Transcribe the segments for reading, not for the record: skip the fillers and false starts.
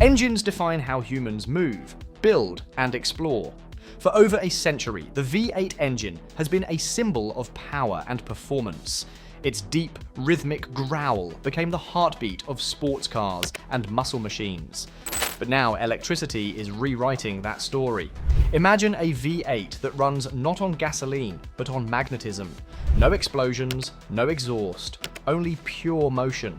Engines define how humans move, build, and explore. For over a century, the V8 engine has been a symbol of power and performance. Its deep, rhythmic growl became the heartbeat of sports cars and muscle machines. But now electricity is rewriting that story. Imagine a V8 that runs not on gasoline, but on magnetism. No explosions, no exhaust, only pure motion.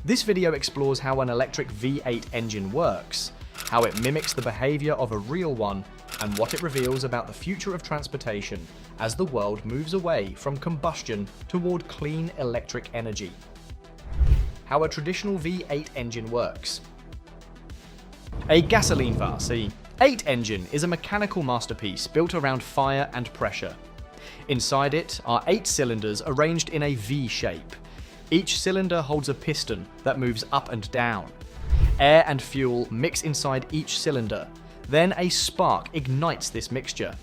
This video explores how an electric V8 engine works, how it mimics the behavior of a real one, and what it reveals about the future of transportation as the world moves away from combustion toward clean electric energy. How a traditional V8 engine works. A gasoline V8 engine is a mechanical masterpiece built around fire and pressure. Inside it are 8 cylinders arranged in a V shape. Each cylinder holds a piston that moves up and down. Air and fuel mix inside each cylinder. Then a spark ignites this mixture.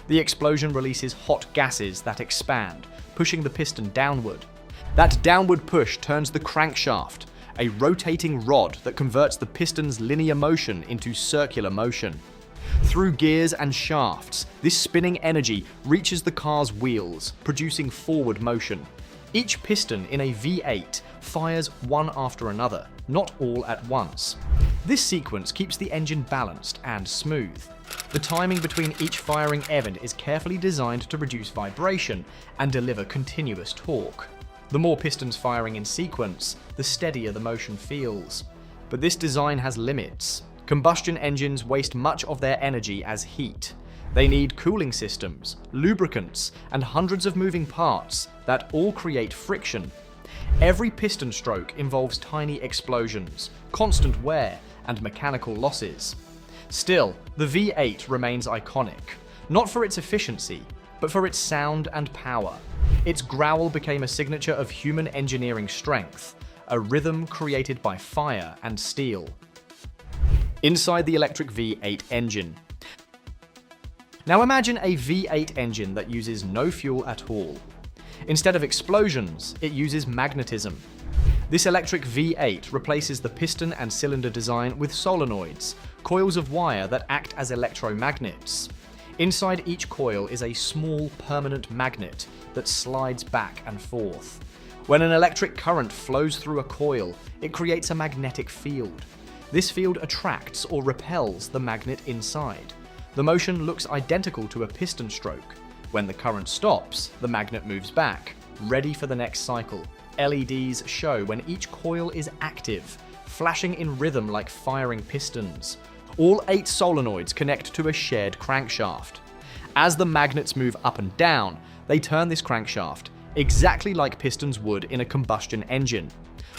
The explosion releases hot gases that expand, pushing the piston downward. That downward push turns the crankshaft, a rotating rod that converts the piston's linear motion into circular motion. Through gears and shafts, this spinning energy reaches the car's wheels, producing forward motion. Each piston in a V8 fires one after another, not all at once. This sequence keeps the engine balanced and smooth. The timing between each firing event is carefully designed to reduce vibration and deliver continuous torque. The more pistons firing in sequence, the steadier the motion feels. But this design has limits. Combustion engines waste much of their energy as heat. They need cooling systems, lubricants, and hundreds of moving parts that all create friction. Every piston stroke involves tiny explosions, constant wear, and mechanical losses. Still, the V8 remains iconic, not for its efficiency, but for its sound and power. Its growl became a signature of human engineering strength, a rhythm created by fire and steel. Inside the electric V8 engine. Now imagine a V8 engine that uses no fuel at all. Instead of explosions, it uses magnetism. This electric V8 replaces the piston and cylinder design with solenoids, coils of wire that act as electromagnets. Inside each coil is a small permanent magnet that slides back and forth. When an electric current flows through a coil, it creates a magnetic field. This field attracts or repels the magnet inside. The motion looks identical to a piston stroke. When the current stops, the magnet moves back, ready for the next cycle. LEDs show when each coil is active, flashing in rhythm like firing pistons. All 8 solenoids connect to a shared crankshaft. As the magnets move up and down, they turn this crankshaft, exactly like pistons would in a combustion engine.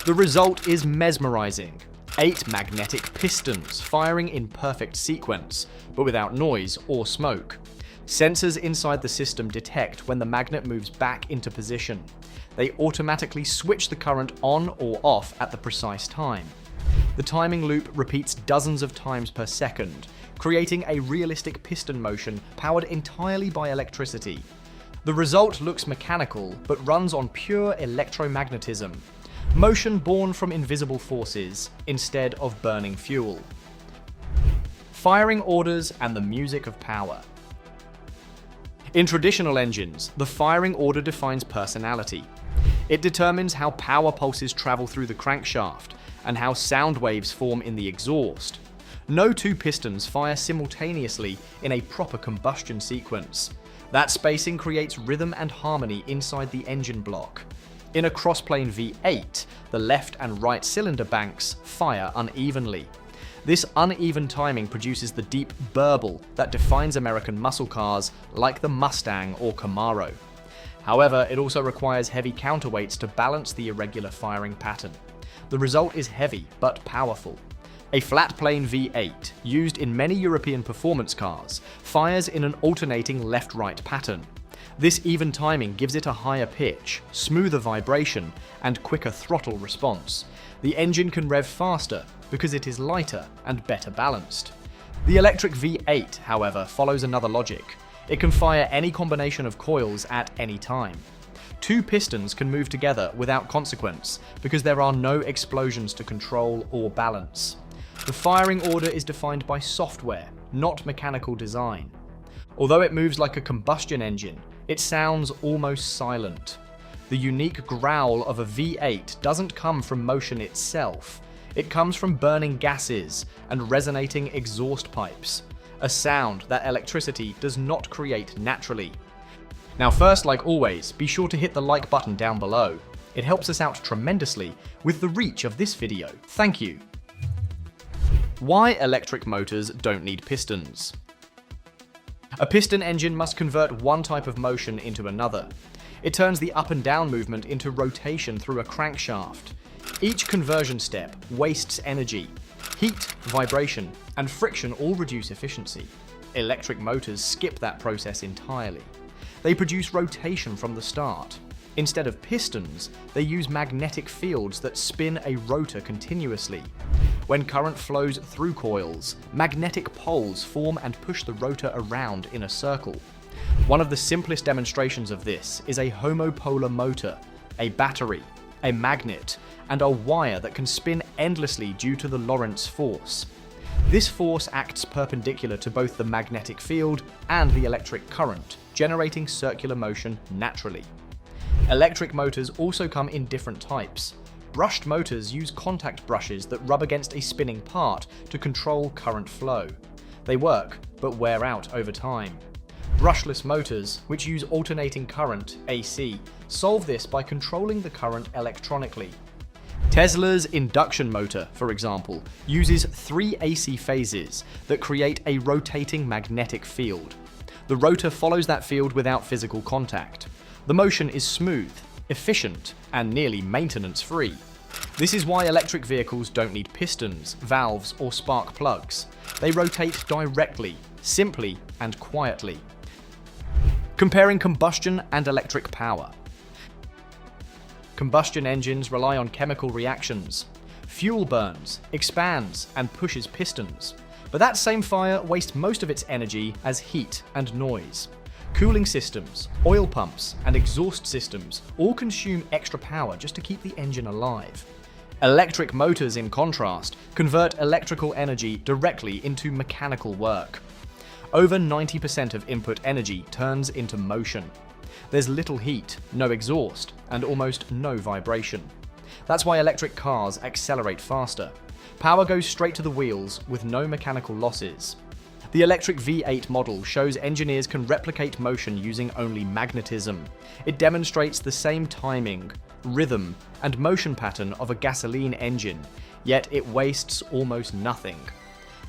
The result is mesmerizing. 8 magnetic pistons firing in perfect sequence, but without noise or smoke. Sensors inside the system detect when the magnet moves back into position. They automatically switch the current on or off at the precise time. The timing loop repeats dozens of times per second, creating a realistic piston motion powered entirely by electricity. The result looks mechanical, but runs on pure electromagnetism. Motion born from invisible forces instead of burning fuel. Firing orders and the music of power. In traditional engines, the firing order defines personality. It determines how power pulses travel through the crankshaft and how sound waves form in the exhaust. No 2 pistons fire simultaneously in a proper combustion sequence. That spacing creates rhythm and harmony inside the engine block. In a crossplane V8, the left and right cylinder banks fire unevenly. This uneven timing produces the deep burble that defines American muscle cars like the Mustang or Camaro. However, it also requires heavy counterweights to balance the irregular firing pattern. The result is heavy but powerful. A flat plane V8, used in many European performance cars, fires in an alternating left-right pattern. This even timing gives it a higher pitch, smoother vibration, and quicker throttle response. The engine can rev faster because it is lighter and better balanced. The electric V8, however, follows another logic. It can fire any combination of coils at any time. 2 pistons can move together without consequence because there are no explosions to control or balance. The firing order is defined by software, not mechanical design. Although it moves like a combustion engine, it sounds almost silent. The unique growl of a V8 doesn't come from motion itself. It comes from burning gases and resonating exhaust pipes, a sound that electricity does not create naturally. Now first, like always, be sure to hit the like button down below. It helps us out tremendously with the reach of this video. Thank you. Why electric motors don't need pistons. A piston engine must convert one type of motion into another. It turns the up and down movement into rotation through a crankshaft. Each conversion step wastes energy. Heat, vibration, and friction all reduce efficiency. Electric motors skip that process entirely. They produce rotation from the start. Instead of pistons, they use magnetic fields that spin a rotor continuously. When current flows through coils, magnetic poles form and push the rotor around in a circle. One of the simplest demonstrations of this is a homopolar motor, a battery, a magnet, and a wire that can spin endlessly due to the Lorentz force. This force acts perpendicular to both the magnetic field and the electric current, generating circular motion naturally. Electric motors also come in different types. Brushed motors use contact brushes that rub against a spinning part to control current flow. They work, but wear out over time. Brushless motors, which use alternating current, AC, solve this by controlling the current electronically. Tesla's induction motor, for example, uses 3 AC phases that create a rotating magnetic field. The rotor follows that field without physical contact. The motion is smooth, efficient, and nearly maintenance-free. This is why electric vehicles don't need pistons, valves, or spark plugs. They rotate directly, simply, and quietly. Comparing combustion and electric power. Combustion engines rely on chemical reactions. Fuel burns, expands, and pushes pistons. But that same fire wastes most of its energy as heat and noise. Cooling systems, oil pumps, and exhaust systems all consume extra power just to keep the engine alive. Electric motors, in contrast, convert electrical energy directly into mechanical work. Over 90% of input energy turns into motion. There's little heat, no exhaust, and almost no vibration. That's why electric cars accelerate faster. Power goes straight to the wheels with no mechanical losses. The electric V8 model shows engineers can replicate motion using only magnetism. It demonstrates the same timing, rhythm, and motion pattern of a gasoline engine, yet it wastes almost nothing.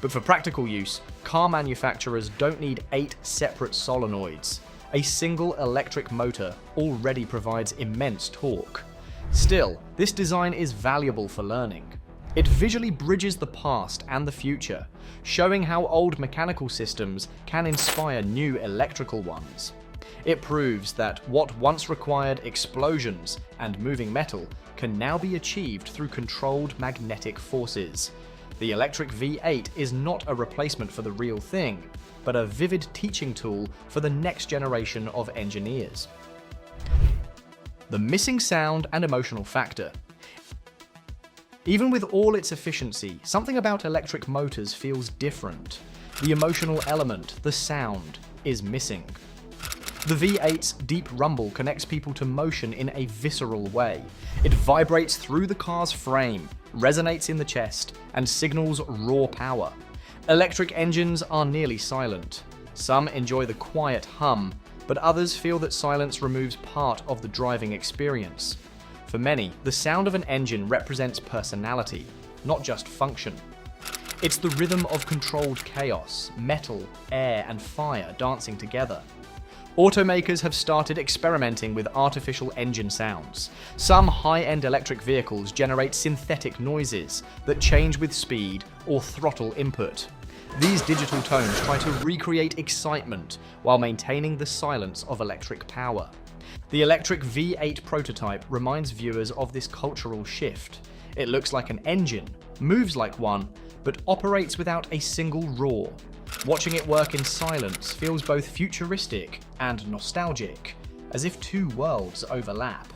But for practical use, car manufacturers don't need 8 separate solenoids. A single electric motor already provides immense torque. Still, this design is valuable for learning. It visually bridges the past and the future, showing how old mechanical systems can inspire new electrical ones. It proves that what once required explosions and moving metal can now be achieved through controlled magnetic forces. The electric V8 is not a replacement for the real thing, but a vivid teaching tool for the next generation of engineers. The missing sound and emotional factor. Even with all its efficiency, something about electric motors feels different. The emotional element, the sound, is missing. The V8's deep rumble connects people to motion in a visceral way. It vibrates through the car's frame, resonates in the chest, and signals raw power. Electric engines are nearly silent. Some enjoy the quiet hum, but others feel that silence removes part of the driving experience. For many, the sound of an engine represents personality, not just function. It's the rhythm of controlled chaos, metal, air, and fire dancing together. Automakers have started experimenting with artificial engine sounds. Some high-end electric vehicles generate synthetic noises that change with speed or throttle input. These digital tones try to recreate excitement while maintaining the silence of electric power. The electric V8 prototype reminds viewers of this cultural shift. It looks like an engine, moves like one, but operates without a single roar. Watching it work in silence feels both futuristic and nostalgic, as if two worlds overlap.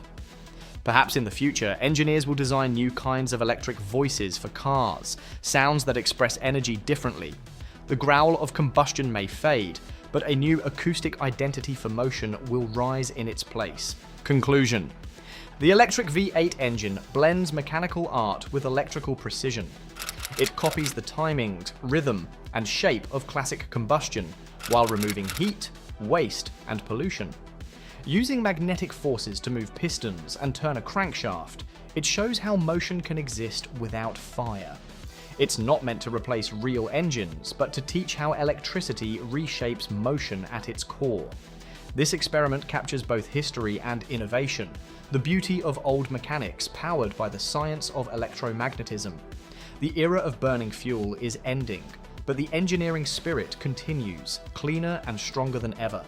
Perhaps in the future, engineers will design new kinds of electric voices for cars, sounds that express energy differently. The growl of combustion may fade, but a new acoustic identity for motion will rise in its place. Conclusion. The electric V8 engine blends mechanical art with electrical precision. It copies the timing, rhythm, and shape of classic combustion, while removing heat, waste, and pollution. Using magnetic forces to move pistons and turn a crankshaft, it shows how motion can exist without fire. It's not meant to replace real engines, but to teach how electricity reshapes motion at its core. This experiment captures both history and innovation, the beauty of old mechanics powered by the science of electromagnetism. The era of burning fuel is ending, but the engineering spirit continues, cleaner and stronger than ever.